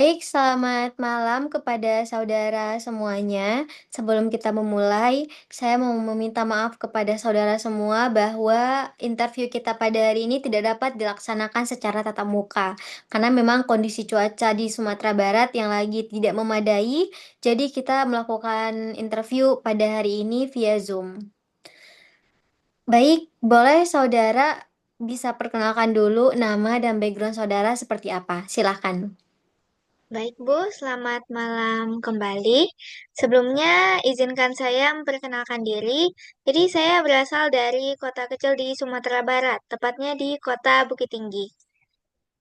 Baik, selamat malam kepada saudara semuanya. Sebelum kita memulai, saya mau meminta maaf kepada saudara semua bahwa interview kita pada hari ini tidak dapat dilaksanakan secara tatap muka. Karena memang kondisi cuaca di Sumatera Barat yang lagi tidak memadai, jadi kita melakukan interview pada hari ini via Zoom. Baik, boleh saudara bisa perkenalkan dulu nama dan background saudara seperti apa? Silahkan. Baik Bu, selamat malam kembali. Sebelumnya izinkan saya memperkenalkan diri. Jadi saya berasal dari kota kecil di Sumatera Barat, tepatnya di kota Bukit Tinggi.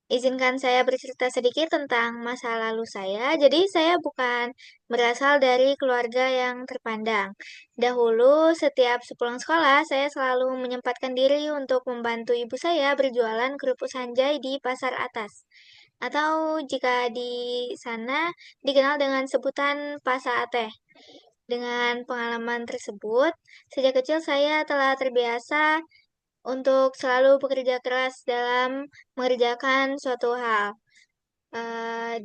Izinkan saya bercerita sedikit tentang masa lalu saya. Jadi saya bukan berasal dari keluarga yang terpandang. Dahulu setiap sepulang sekolah, saya selalu menyempatkan diri untuk membantu ibu saya berjualan kerupuk sanjay di pasar atas. Atau jika di sana dikenal dengan sebutan Pasa Ateh. Dengan pengalaman tersebut, sejak kecil saya telah terbiasa untuk selalu bekerja keras dalam mengerjakan suatu hal.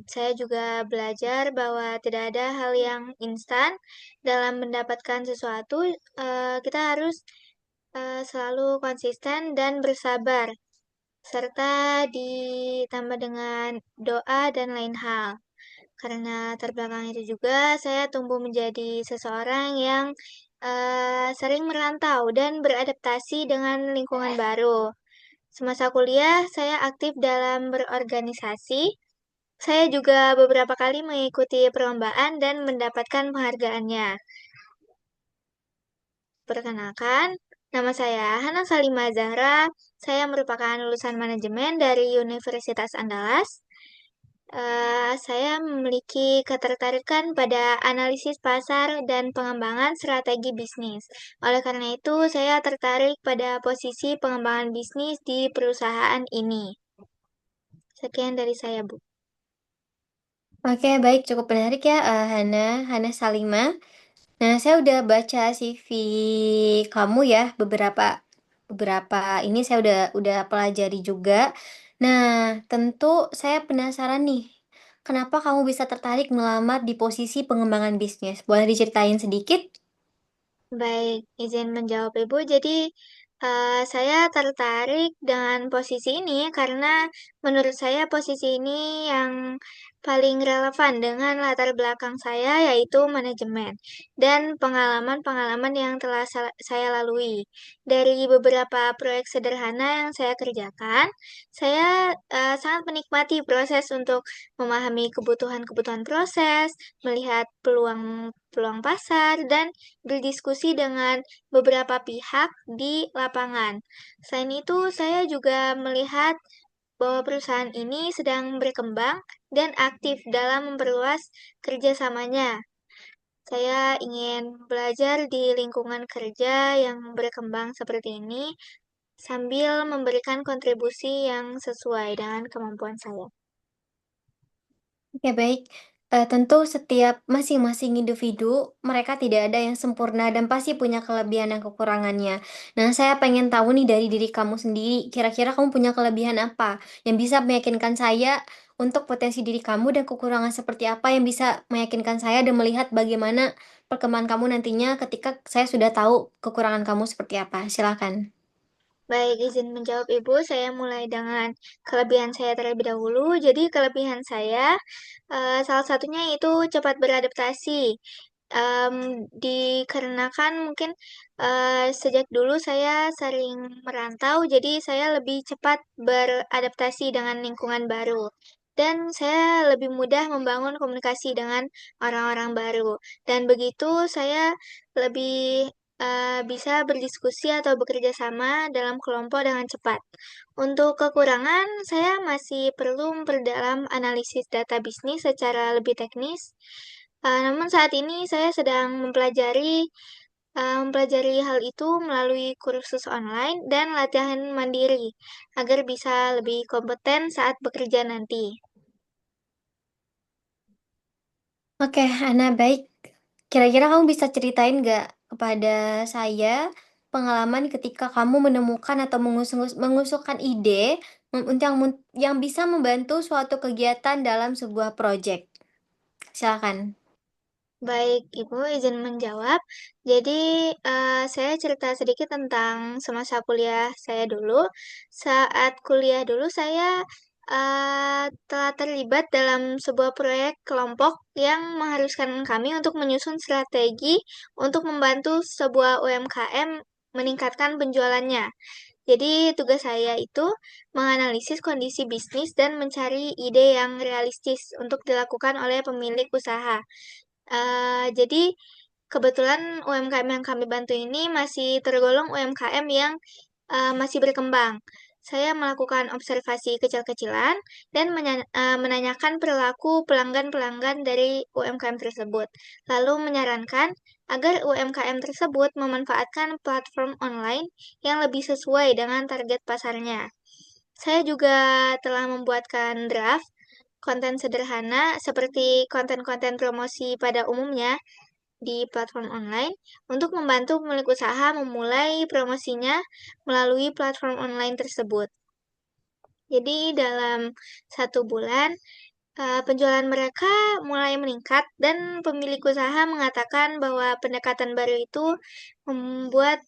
Saya juga belajar bahwa tidak ada hal yang instan dalam mendapatkan sesuatu. Kita harus selalu konsisten dan bersabar, serta ditambah dengan doa dan lain hal. Karena terbelakang itu juga, saya tumbuh menjadi seseorang yang sering merantau dan beradaptasi dengan lingkungan baru. Semasa kuliah, saya aktif dalam berorganisasi. Saya juga beberapa kali mengikuti perlombaan dan mendapatkan penghargaannya. Perkenalkan, nama saya Hana Salima Zahra. Saya merupakan lulusan manajemen dari Universitas Andalas. Saya memiliki ketertarikan pada analisis pasar dan pengembangan strategi bisnis. Oleh karena itu, saya tertarik pada posisi pengembangan bisnis di perusahaan ini. Sekian dari saya, Bu. Oke, baik, cukup menarik ya, Hana Salima. Nah, saya udah baca CV kamu ya, beberapa beberapa ini saya udah pelajari juga. Nah, tentu saya penasaran nih, kenapa kamu bisa tertarik melamar di posisi pengembangan bisnis? Boleh diceritain sedikit? Baik, izin menjawab Ibu. Jadi, saya tertarik dengan posisi ini karena menurut saya posisi ini yang paling relevan dengan latar belakang saya, yaitu manajemen dan pengalaman-pengalaman yang telah saya lalui. Dari beberapa proyek sederhana yang saya kerjakan, saya sangat menikmati proses untuk memahami kebutuhan-kebutuhan proses, melihat peluang pasar, dan berdiskusi dengan beberapa pihak di lapangan. Selain itu, saya juga melihat bahwa perusahaan ini sedang berkembang dan aktif dalam memperluas kerjasamanya. Saya ingin belajar di lingkungan kerja yang berkembang seperti ini sambil memberikan kontribusi yang sesuai dengan kemampuan saya. Oke, baik. Tentu setiap masing-masing individu, mereka tidak ada yang sempurna dan pasti punya kelebihan dan kekurangannya. Nah, saya pengen tahu nih dari diri kamu sendiri, kira-kira kamu punya kelebihan apa yang bisa meyakinkan saya untuk potensi diri kamu dan kekurangan seperti apa yang bisa meyakinkan saya dan melihat bagaimana perkembangan kamu nantinya ketika saya sudah tahu kekurangan kamu seperti apa. Silakan. Baik, izin menjawab Ibu, saya mulai dengan kelebihan saya terlebih dahulu. Jadi kelebihan saya, salah satunya itu cepat beradaptasi. Dikarenakan mungkin sejak dulu saya sering merantau, jadi saya lebih cepat beradaptasi dengan lingkungan baru. Dan saya lebih mudah membangun komunikasi dengan orang-orang baru. Dan begitu saya lebih bisa berdiskusi atau bekerja sama dalam kelompok dengan cepat. Untuk kekurangan, saya masih perlu memperdalam analisis data bisnis secara lebih teknis. Namun saat ini saya sedang mempelajari hal itu melalui kursus online dan latihan mandiri agar bisa lebih kompeten saat bekerja nanti. Oke, Ana, baik. Kira-kira kamu bisa ceritain nggak kepada saya pengalaman ketika kamu menemukan atau mengusulkan ide yang bisa membantu suatu kegiatan dalam sebuah proyek. Silakan. Baik, Ibu izin menjawab. Jadi, saya cerita sedikit tentang semasa kuliah saya dulu. Saat kuliah dulu, saya telah terlibat dalam sebuah proyek kelompok yang mengharuskan kami untuk menyusun strategi untuk membantu sebuah UMKM meningkatkan penjualannya. Jadi, tugas saya itu menganalisis kondisi bisnis dan mencari ide yang realistis untuk dilakukan oleh pemilik usaha. Jadi kebetulan UMKM yang kami bantu ini masih tergolong UMKM yang masih berkembang. Saya melakukan observasi kecil-kecilan dan menanyakan perilaku pelanggan-pelanggan dari UMKM tersebut, lalu menyarankan agar UMKM tersebut memanfaatkan platform online yang lebih sesuai dengan target pasarnya. Saya juga telah membuatkan draft konten sederhana seperti konten-konten promosi pada umumnya di platform online untuk membantu pemilik usaha memulai promosinya melalui platform online tersebut. Jadi dalam 1 bulan, penjualan mereka mulai meningkat dan pemilik usaha mengatakan bahwa pendekatan baru itu membuat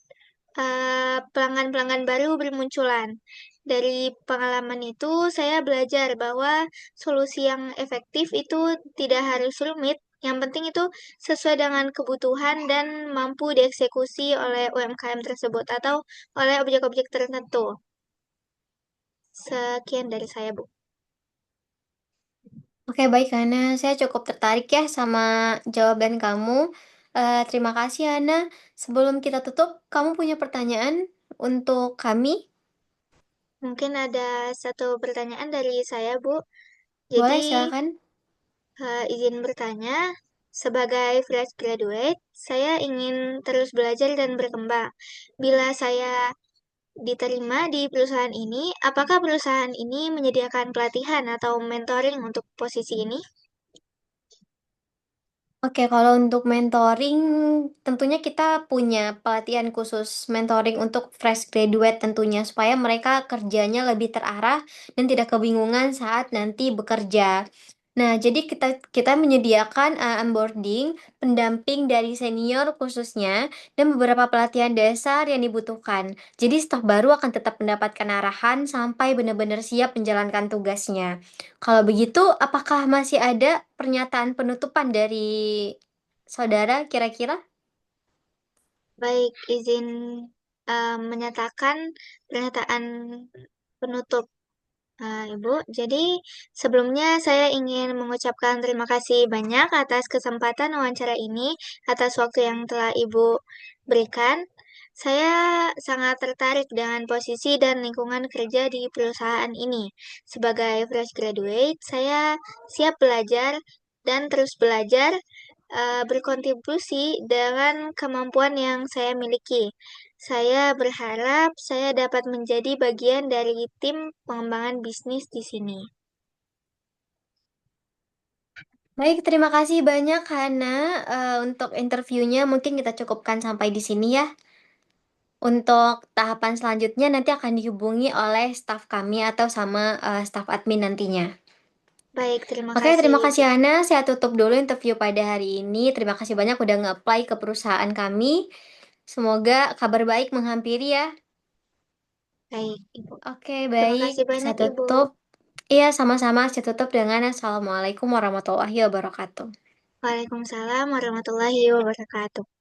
pelanggan-pelanggan baru bermunculan. Dari pengalaman itu, saya belajar bahwa solusi yang efektif itu tidak harus rumit. Yang penting itu sesuai dengan kebutuhan dan mampu dieksekusi oleh UMKM tersebut atau oleh objek-objek tertentu. Sekian dari saya, Bu. Oke, baik, Hana. Saya cukup tertarik ya sama jawaban kamu. Terima kasih, Hana. Sebelum kita tutup, kamu punya pertanyaan untuk kami? Mungkin ada satu pertanyaan dari saya, Bu. Boleh, Jadi, silakan. izin bertanya, sebagai fresh graduate, saya ingin terus belajar dan berkembang. Bila saya diterima di perusahaan ini, apakah perusahaan ini menyediakan pelatihan atau mentoring untuk posisi ini? Oke, kalau untuk mentoring, tentunya kita punya pelatihan khusus mentoring untuk fresh graduate tentunya, supaya mereka kerjanya lebih terarah dan tidak kebingungan saat nanti bekerja. Nah, jadi kita menyediakan onboarding, pendamping dari senior khususnya, dan beberapa pelatihan dasar yang dibutuhkan. Jadi staf baru akan tetap mendapatkan arahan sampai benar-benar siap menjalankan tugasnya. Kalau begitu, apakah masih ada pernyataan penutupan dari saudara kira-kira? Baik, izin menyatakan pernyataan penutup, Ibu. Jadi, sebelumnya saya ingin mengucapkan terima kasih banyak atas kesempatan wawancara ini, atas waktu yang telah Ibu berikan. Saya sangat tertarik dengan posisi dan lingkungan kerja di perusahaan ini. Sebagai fresh graduate, saya siap belajar dan terus belajar, berkontribusi dengan kemampuan yang saya miliki. Saya berharap saya dapat menjadi bagian dari tim pengembangan bisnis di sini. Baik, terima kasih banyak Hana. Untuk interviewnya mungkin kita cukupkan sampai di sini ya. Untuk tahapan selanjutnya nanti akan dihubungi oleh staf kami atau sama staf admin nantinya. Baik, terima Oke, kasih, terima kasih Bu. Hana. Saya tutup dulu interview pada hari ini. Terima kasih banyak udah nge-apply ke perusahaan kami. Semoga kabar baik menghampiri ya. Baik, Ibu. Oke, Terima baik. kasih Saya banyak, Ibu. tutup. Iya, sama-sama. Saya tutup dengan Assalamualaikum warahmatullahi wabarakatuh. Waalaikumsalam warahmatullahi wabarakatuh.